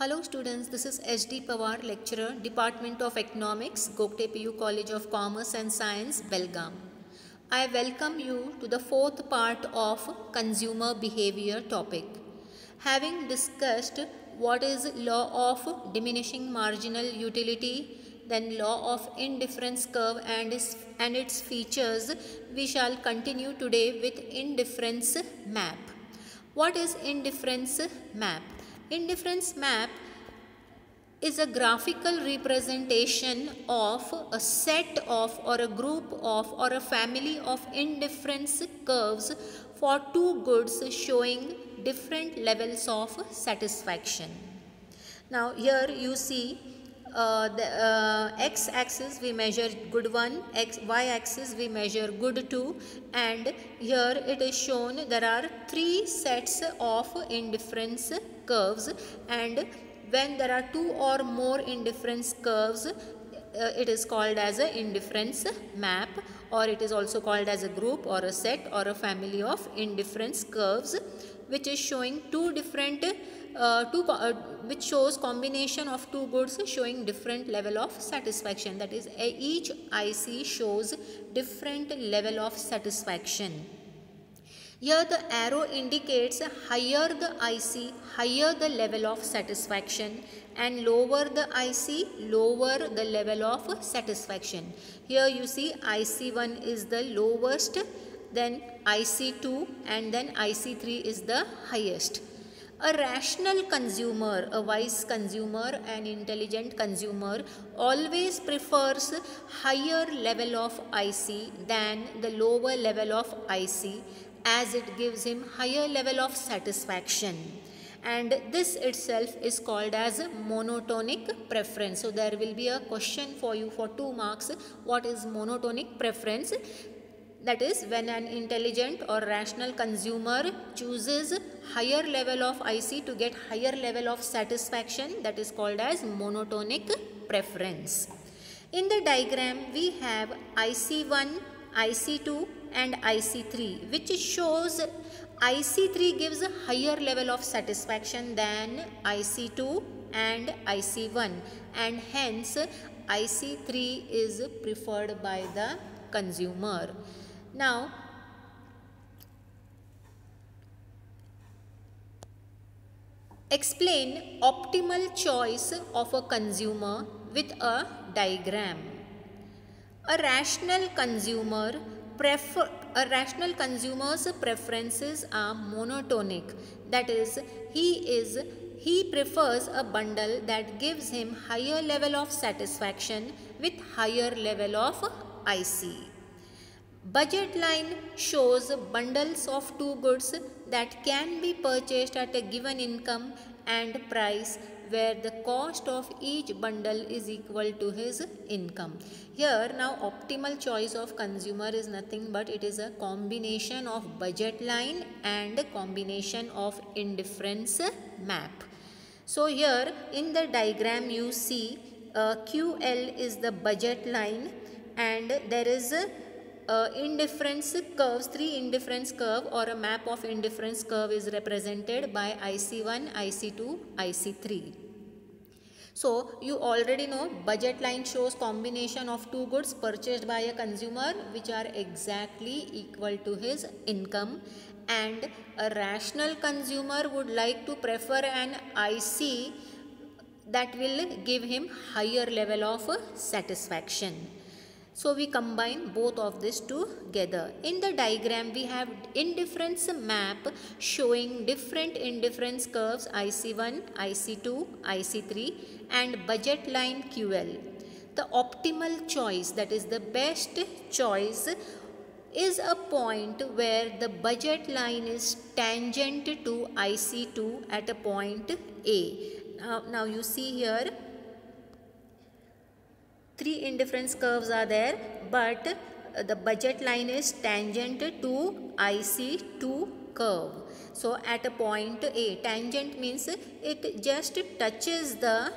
Hello students, this is HD Pawar, lecturer, Department of Economics, Gokte PU College of Commerce and Science, Belgaum. I welcome you to the fourth part of consumer behavior topic. Having discussed what is law of diminishing marginal utility, then law of indifference curve and its features, we shall continue today with indifference map. What is indifference map? Indifference map is a graphical representation of a set of or a group of or a family of indifference curves for two goods showing different levels of satisfaction. Now here you see the x-axis we measure good 1, y-axis we measure good 2, and here it is shown there are 3 sets of indifference curves, and when there are 2 or more indifference curves, it is called as a indifference map, or it is also called as a group or a set or a family of indifference curves, which is showing which shows combination of two goods showing different level of satisfaction. That is, each IC shows different level of satisfaction. Here the arrow indicates higher the IC, higher the level of satisfaction, and lower the IC, lower the level of satisfaction. Here you see IC1 is the lowest, then IC2, and then IC3 is the highest. A rational consumer, a wise consumer, an intelligent consumer always prefers higher level of IC than the lower level of IC, as it gives him higher level of satisfaction, and this itself is called as monotonic preference. So there will be a question for you for 2 marks. What is monotonic preference? That is, when an intelligent or rational consumer chooses higher level of IC to get higher level of satisfaction, that is called as monotonic preference. In the diagram we have IC1, IC2 and IC3, which shows IC3 gives a higher level of satisfaction than IC2 and IC1, and hence IC3 is preferred by the consumer. Now, explain optimal choice of a consumer with a diagram. A rational consumer's preferences are monotonic. That is, he prefers a bundle that gives him higher level of satisfaction with higher level of IC. Budget line shows bundles of two goods that can be purchased at a given income and price, where the cost of each bundle is equal to his income. Here now optimal choice of consumer is nothing but it is a combination of budget line and a combination of indifference map. So here in the diagram you see QL is the budget line, and there is indifference curves, 3 indifference curve or a map of indifference curve is represented by IC1, IC2, IC3. So you already know budget line shows combination of two goods purchased by a consumer which are exactly equal to his income, and a rational consumer would like to prefer an IC that will give him higher level of satisfaction. So we combine both of this together. In the diagram we have indifference map showing different indifference curves IC1, IC2, IC3 and budget line QL. The optimal choice, that is the best choice, is a point where the budget line is tangent to IC2 at a point A. Now you see here 3 indifference curves are there, but the budget line is tangent to IC2 curve. So at a point A, tangent means it just touches the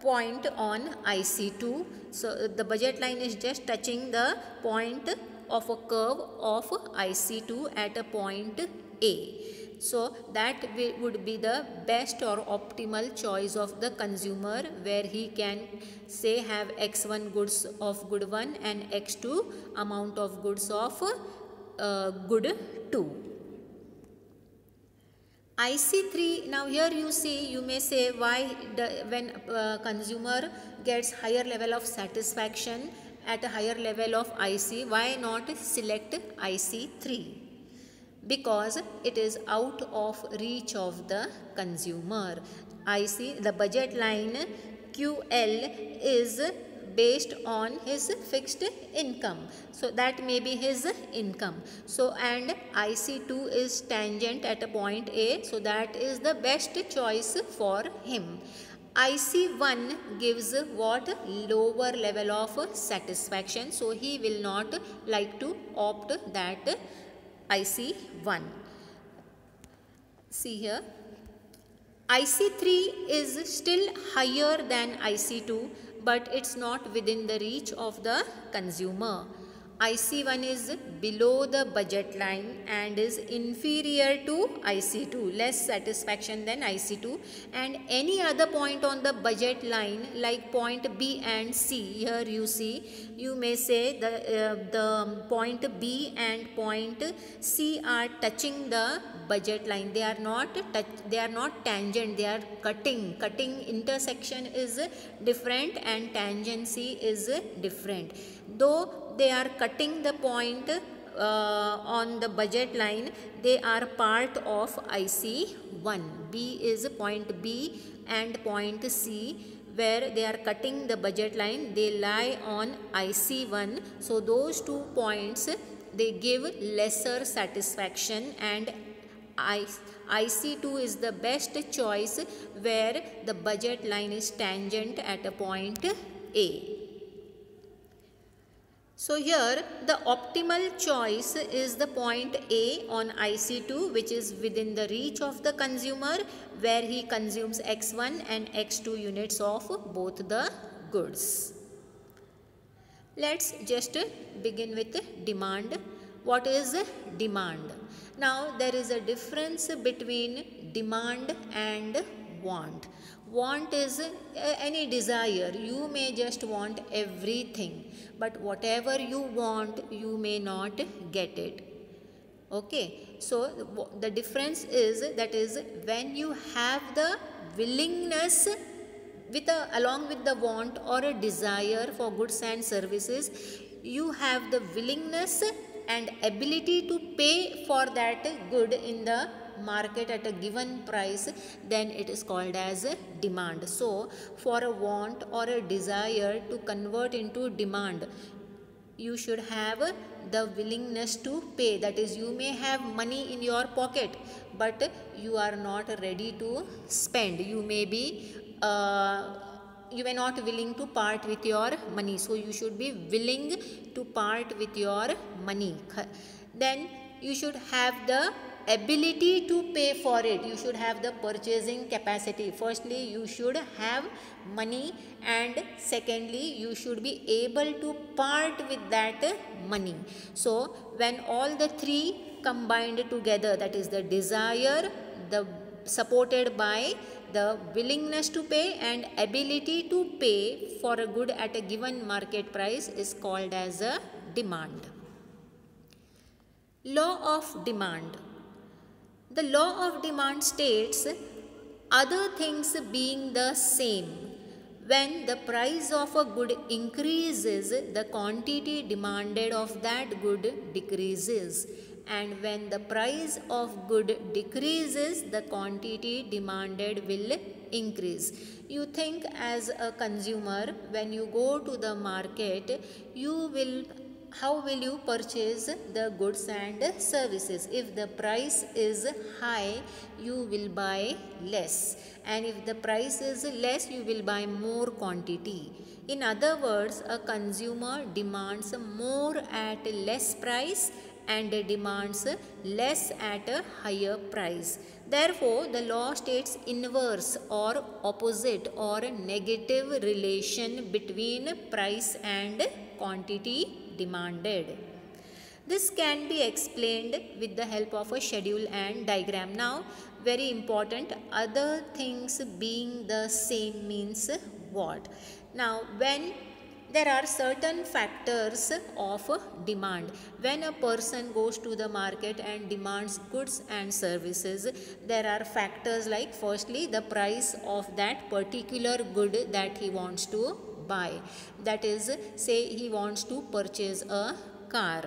point on IC2. So the budget line is just touching the point of a curve of IC2 at a point A. So that would be the best or optimal choice of the consumer, where he can say have x1 goods of good 1 and x2 amount of goods of good 2. IC3, now here you see, you may say why when consumer gets higher level of satisfaction at a higher level of IC, why not select IC3? Because it is out of reach of the consumer. IC, the budget line QL is based on his fixed income, so that may be his income. So and IC2 is tangent at a point A, so that is the best choice for him. IC1 gives what? Lower level of satisfaction, so he will not like to opt that IC1. See here, IC3 is still higher than IC2, but it's not within the reach of the consumer. IC1 is below the budget line and is inferior to IC2, less satisfaction than IC2, and any other point on the budget line like point B and C. Here you see, you may say the point B and point C are touching the budget line. They are not tangent, they are cutting. Intersection is different and tangency is different. Though they are cutting the point on the budget line, they are part of IC1. B is point B and point C, where they are cutting the budget line, they lie on IC1. So those 2 points, they give lesser satisfaction, and IC2 is the best choice where the budget line is tangent at a point A. So here the optimal choice is the point A on IC2, which is within the reach of the consumer, where he consumes X1 and X2 units of both the goods. Let's just begin with demand. What is demand? Now there is a difference between demand and want. Want is any desire. You may just want everything, but whatever you want, you may not get it. Okay, so the difference is, that is when you have the willingness along with the want or a desire for goods and services, you have the willingness and ability to pay for that good in the market at a given price, then it is called as demand. So for a want or a desire to convert into demand, you should have the willingness to pay. That is, you may have money in your pocket, but you are not ready to spend. You may be you may not willing to part with your money, so you should be willing to part with your money. Then you should have the ability to pay for it. You should have the purchasing capacity. Firstly, you should have money, and secondly, you should be able to part with that money. So when all the three combined together, that is the desire, the supported by the willingness to pay and ability to pay for a good at a given market price, is called as a demand. Law of demand. The law of demand states, other things being the same, when the price of a good increases, the quantity demanded of that good decreases, and when the price of good decreases, the quantity demanded will increase. You think as a consumer, when you go to the market, how will you purchase the goods and services? If the price is high, you will buy less, and if the price is less, you will buy more quantity. In other words, a consumer demands more at less price and demands less at a higher price. Therefore, the law states inverse or opposite or negative relation between price and quantity demanded. This can be explained with the help of a schedule and diagram. Now, very important, other things being the same means what? Now, when there are certain factors of demand. When a person goes to the market and demands goods and services, there are factors like, firstly, the price of that particular good that he wants to buy. That is, say he wants to purchase a car.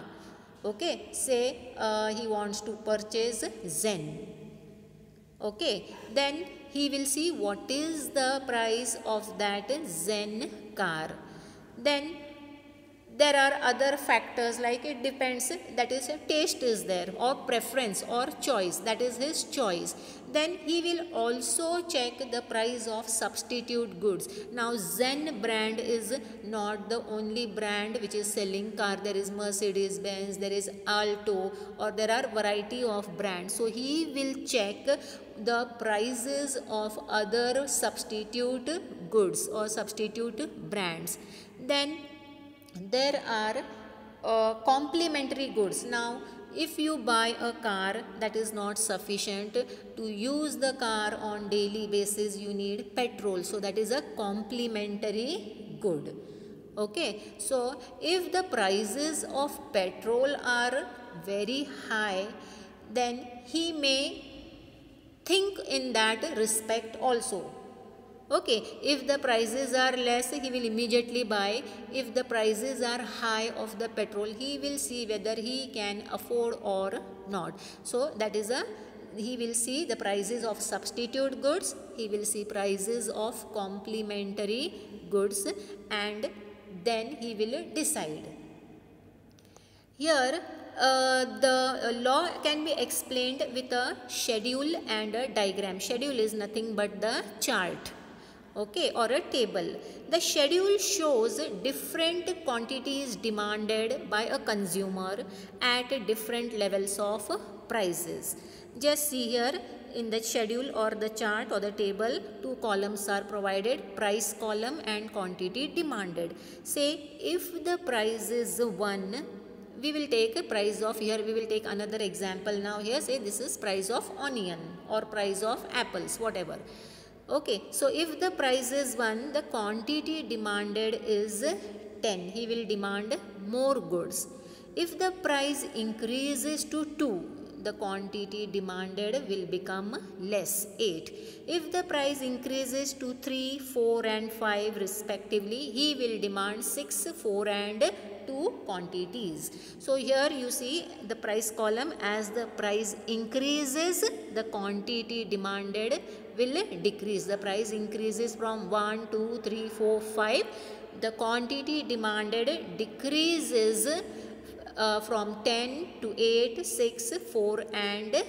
Okay, say he wants to purchase Zen. Okay, then he will see what is the price of that Zen car. Then there are other factors like it depends, that is taste is there, or preference or choice, that is his choice. Then he will also check the price of substitute goods. Now Zen brand is not the only brand which is selling car. There is Mercedes Benz, there is Alto, or there are variety of brands. So he will check the prices of other substitute goods or substitute brands. Then there are complementary goods. Now if you buy a car, that is not sufficient. To use the car on daily basis you need petrol, so that is a complementary good. Okay, so if the prices of petrol are very high, then he may think in that respect also. Okay, if the prices are less, he will immediately buy. If the prices are high of the petrol, he will see whether he can afford or not. So that is he will see the prices of substitute goods, he will see prices of complementary goods, and then he will decide. Here the law can be explained with a schedule and a diagram. Schedule is nothing but the chart, okay, or a table. The schedule shows different quantities demanded by a consumer at different levels of prices. Just see here in the schedule or the chart or the table, two columns are provided, price column and quantity demanded. Say if the price is 1, we will take a price of, here we will take another example. Now here say this is price of onion or price of apples, whatever. Okay, so if the price is 1, the quantity demanded is 10. He will demand more goods. If the price increases to 2, the quantity demanded will become less, 8. If the price increases to 3, 4 and 5 respectively, he will demand 6, 4 and 2 quantities. So here you see the price column, as the price increases, the quantity demanded will decrease. The price increases from 1, 2, 3, 4, 5. The quantity demanded decreases from 10 to 8, 6, 4 and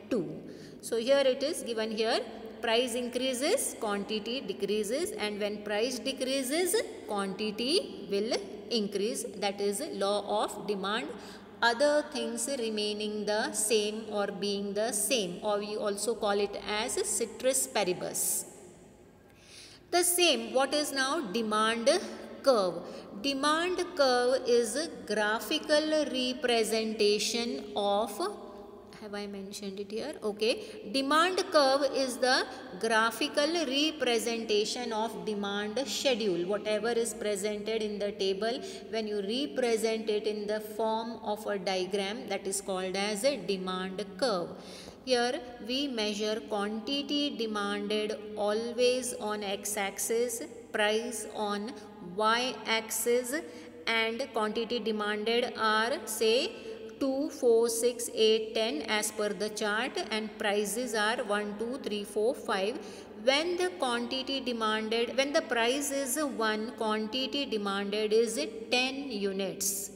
2. So here it is given here, price increases, quantity decreases, and when price decreases, quantity will increase. That is law of demand. Other things remaining the same or being the same, or we also call it as ceteris paribus. The same, what is now demand curve? Demand curve is a graphical representation of, have I mentioned it here? Okay. Demand curve is the graphical representation of demand schedule. Whatever is presented in the table, when you represent it in the form of a diagram, that is called as a demand curve. Here we measure quantity demanded always on x-axis, price on y-axis, and quantity demanded are say 2, 4, 6, 8, 10 as per the chart, and prices are 1, 2, 3, 4, 5. When the quantity demanded, when the price is 1, quantity demanded is 10 units.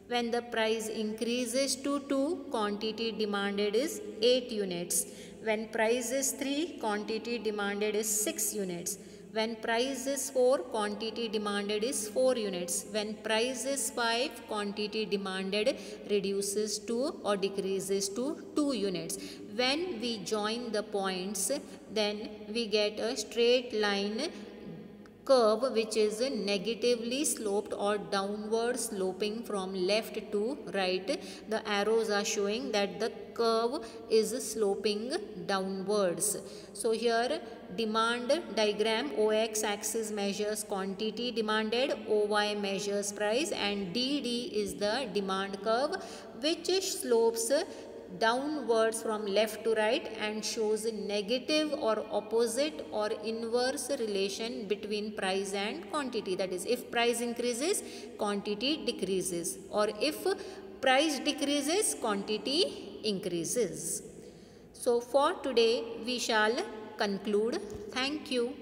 When the price increases to 2, quantity demanded is 8 units. When price is 3, quantity demanded is 6 units. When price is 4, quantity demanded is 4 units. When price is 5, quantity demanded reduces to or decreases to 2 units. When we join the points, then we get a straight line curve which is negatively sloped or downward sloping from left to right. The arrows are showing that the curve is sloping downwards. So here demand diagram, OX axis measures quantity demanded, OY measures price, and DD is the demand curve which slopes downwards from left to right and shows negative or opposite or inverse relation between price and quantity. That is, if price increases, quantity decreases, or if price decreases, quantity increases. So for today we shall conclude. Thank you.